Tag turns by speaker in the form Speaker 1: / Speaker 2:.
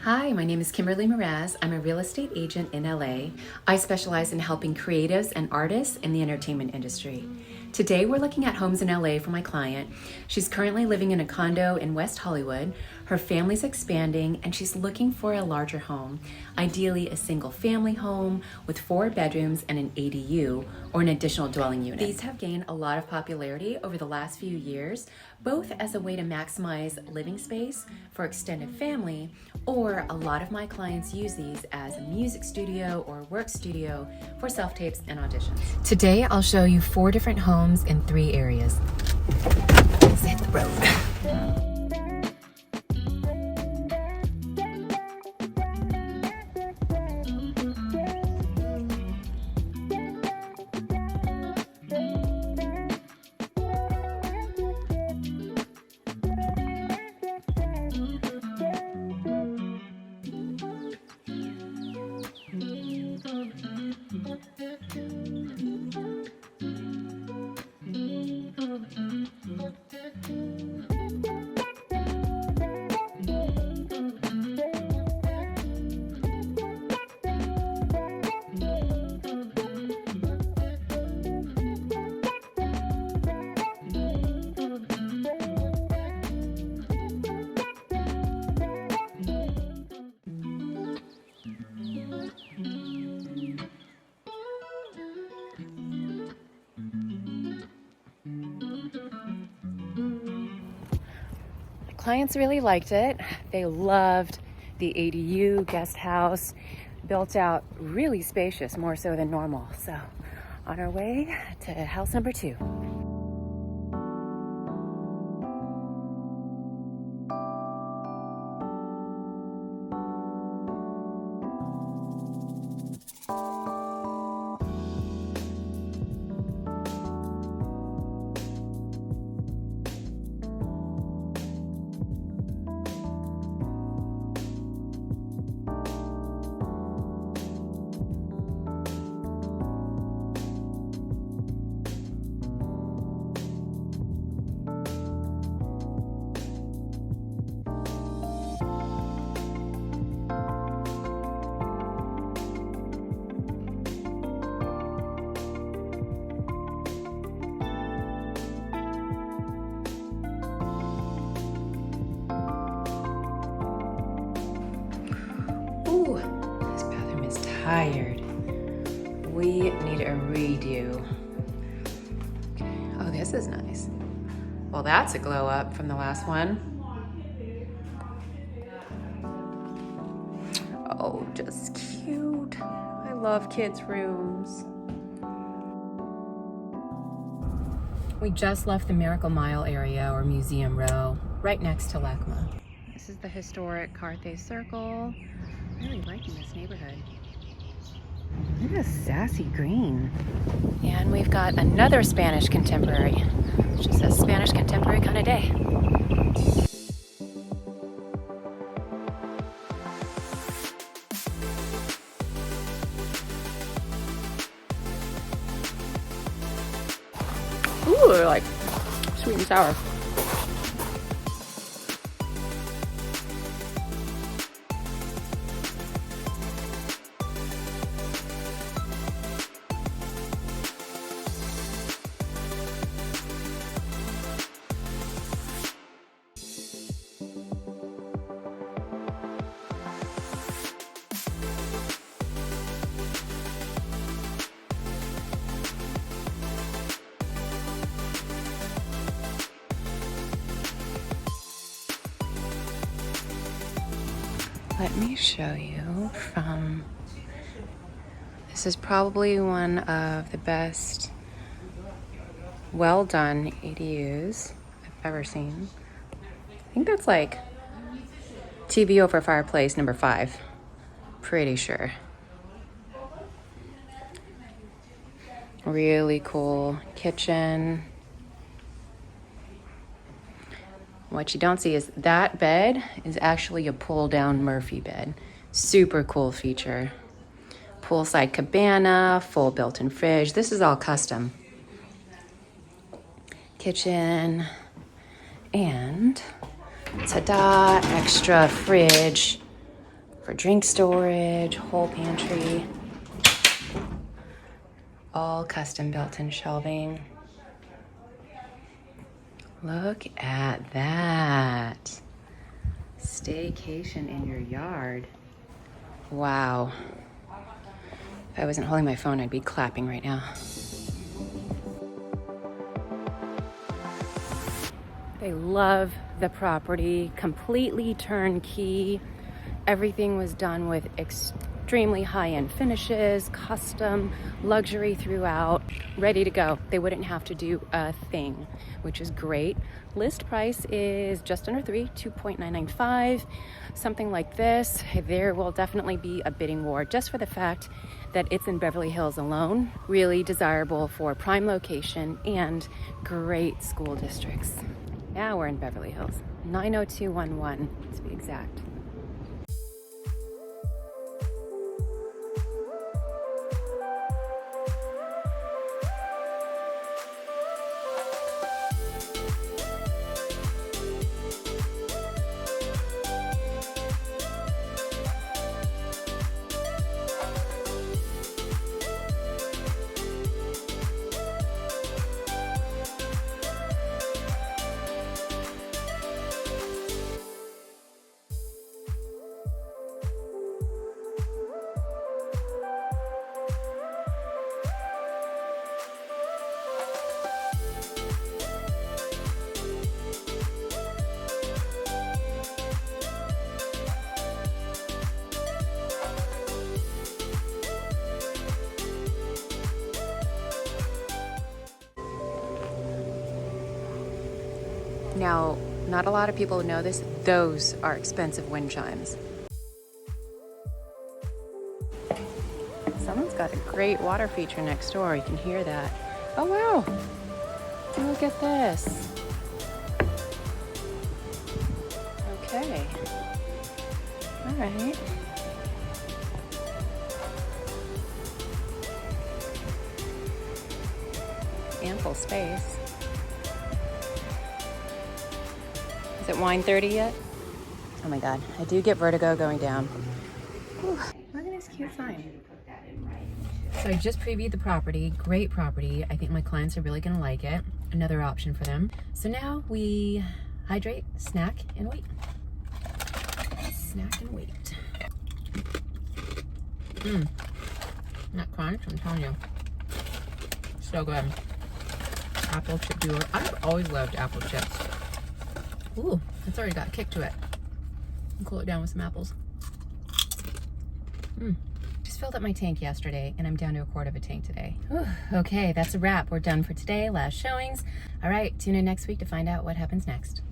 Speaker 1: Hi, my name is Kimberly Meraz. I'm a real estate agent in LA. I specialize in helping creatives and artists in the entertainment industry. Today, we're looking at homes in LA for my client. She's currently living in a condo in West Hollywood. Her family's expanding and she's looking for a larger home, ideally a single family home with 4 bedrooms and an ADU or an additional dwelling unit. These have gained a lot of popularity over the last few years, both as a way to maximize living space for extended family, or a lot of my clients use these as a music studio or work studio for self-tapes and auditions. Today, I'll show you 4 different homes in 3 areas. Let's hit the road. Clients really liked it. They loved the ADU guest house, built out really spacious, more so than normal. So on our way to house number 2. Ooh, this bathroom is tired. We need a redo. Oh, this is nice. Well, that's a glow up from the last one. Oh, just cute. I love kids' rooms. We just left the Miracle Mile area, or Museum Row, right next to LACMA. This is the historic Carthay Circle. I'm really liking this neighborhood. Look at this sassy green. And we've got another Spanish contemporary. It's just a Spanish contemporary kind of day. Ooh, they're like sweet and sour. Let me show you from, this is probably one of the best well done ADUs I've ever seen. I think that's like TV over fireplace number 5. Pretty sure. Really cool kitchen. What you don't see is that bed is actually a pull-down Murphy bed. Super cool feature. Poolside cabana, full built-in fridge. This is all custom. Kitchen, and ta-da, extra fridge for drink storage, whole pantry. All custom built-in shelving. Look at that. Staycation in your yard. Wow. If I wasn't holding my phone, I'd be clapping right now. They love the property, completely turnkey. Everything was done with extremely high-end finishes, custom, luxury throughout, ready to go. They wouldn't have to do a thing, which is great. List price is just under 2.995, something like this. There will definitely be a bidding war just for the fact that it's in Beverly Hills alone. Really desirable for prime location and great school districts. Now we're in Beverly Hills, 90211 to be exact. Now, not a lot of people know this. Those are expensive wind chimes. Someone's got a great water feature next door. You can hear that. Oh, wow. Look at this. Okay. All right. Ample space. Is it wine 30 yet? Oh my God, I do get vertigo going down. Whew. Look at this cute sign. So I just previewed the property, great property. I think my clients are really gonna like it. Another option for them. So now we hydrate, snack, and wait. Snack and wait. Not crunch, I'm telling you. So good. Apple chip doer. I've always loved apple chips. Ooh, it's already got a kick to it. I'll cool it down with some apples. Just filled up my tank yesterday and I'm down to 1/4 of a tank today. Whew. Okay, that's a wrap. We're done for today. Last showings. All right, tune in next week to find out what happens next.